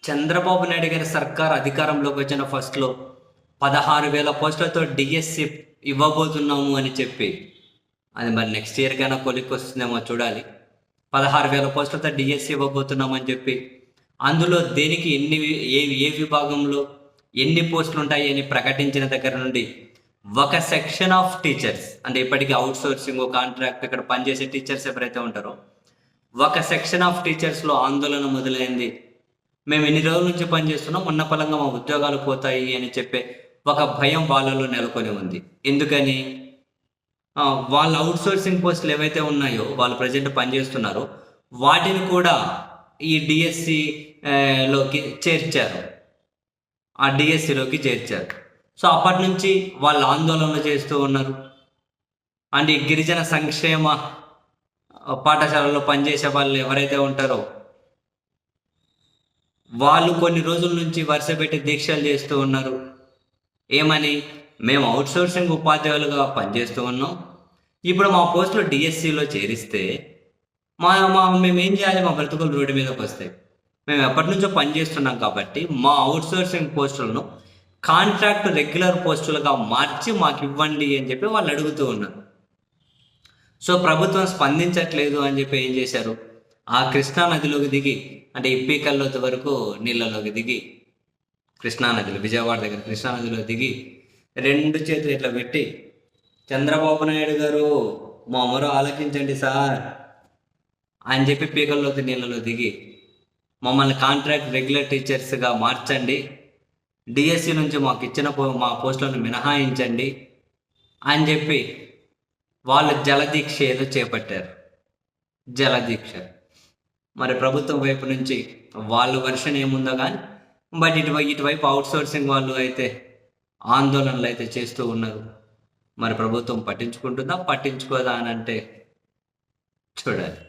చంద్రబాబు నాయుడు గారి సర్కార్ అధికారంలోకి వచ్చిన ఫస్ట్‌లో 16,000 పోస్టులతో డీఎస్సీ ఇవ్వబోతున్నాము అని చెప్పి, అది మరి నెక్స్ట్ ఇయర్‌కైనా కొలిక్కొస్తుందేమో చూడాలి. 16,000 పోస్టులతో డీఎస్సీ ఇవ్వబోతున్నామని చెప్పి, అందులో దేనికి ఏ విభాగంలో ఎన్ని పోస్టులుంటాయి అని ప్రకటించిన దగ్గర నుండి, ఒక సెక్షన్ ఆఫ్ టీచర్స్ అంటే ఇప్పటికీ అవుట్‌సోర్సింగ్, కాంట్రాక్ట్ ఇక్కడ పనిచేసే టీచర్స్ ఎవరైతే ఉంటారో, ఒక సెక్షన్ ఆఫ్ టీచర్స్‌లో ఆందోళన మొదలైంది. మేము ఎన్ని రోజుల నుంచి పనిచేస్తున్నాం, ఉన్న పలంగా మా ఉద్యోగాలు పోతాయి అని చెప్పే ఒక భయం వాళ్ళలో నెలకొని ఉంది. ఎందుకని? వాళ్ళ అవుట్‌సోర్సింగ్ పోస్టులు ఏవైతే ఉన్నాయో, వాళ్ళు ప్రజెంట్ పనిచేస్తున్నారో, వాటిని కూడా ఈ డిఎస్సి లోకి చేర్చారు. ఆ డిఎస్సిలోకి చేర్చారు. సో అప్పటి నుంచి వాళ్ళు ఆందోళనలు చేస్తూ ఉన్నారు. అండ్ ఈ గిరిజన సంక్షేమ పాఠశాలలో పనిచేసే వాళ్ళు ఎవరైతే ఉంటారో, వాళ్ళు కొన్ని రోజుల నుంచి వరుసపెట్టి దీక్షలు చేస్తూ ఉన్నారు. ఏమని? మేము అవుట్‌సోర్సింగ్ ఉపాధ్యాయులుగా పనిచేస్తూ ఉన్నాం. ఇప్పుడు మా పోస్టులు డిఎస్సిలో చేరిస్తే మేమేం చేయాలి? మా బ్రతుకులు రోడ్డు మీదకి వస్తాయి. మేము ఎప్పటి నుంచో పనిచేస్తున్నాం కాబట్టి మా అవుట్‌సోర్సింగ్ పోస్టులను కాంట్రాక్ట్ రెగ్యులర్ పోస్టులుగా మార్చి మాకు ఇవ్వండి అని చెప్పి వాళ్ళు అడుగుతూ ఉన్నారు. సో ప్రభుత్వం స్పందించట్లేదు అని చెప్పి ఏం చేశారు? ఆ కృష్ణా నదిలోకి దిగి, అంటే ఇప్పికల్లోతు వరకు నీళ్ళలోకి దిగి, కృష్ణానదిలో విజయవాడ దగ్గర కృష్ణానదిలో దిగి 2 చేతులు ఇట్లా పెట్టి, చంద్రబాబు నాయుడు గారు మా మొర ఆలకించండి సార్ అని చెప్పి పీకల్లోకి నీళ్ళలో దిగి, మమ్మల్ని కాంట్రాక్ట్ రెగ్యులర్ టీచర్స్గా మార్చండి, డిఎస్సి నుంచి మాకు ఇచ్చిన మా పోస్టులను మినహాయించండి అని చెప్పి వాళ్ళు జలదీక్ష ఏదో చేపట్టారు. జలదీక్ష. మరి ప్రభుత్వం వైపు నుంచి వాళ్ళ వర్షన్ ఏముందో కానీ, బట్ ఇటువైపు అవుట్‌సోర్సింగ్ వాళ్ళు అయితే ఆందోళనలు అయితే చేస్తూ ఉన్నారు. మరి ప్రభుత్వం పట్టించుకుంటుందా, పట్టించుకోదా అని అంటే చూడాలి.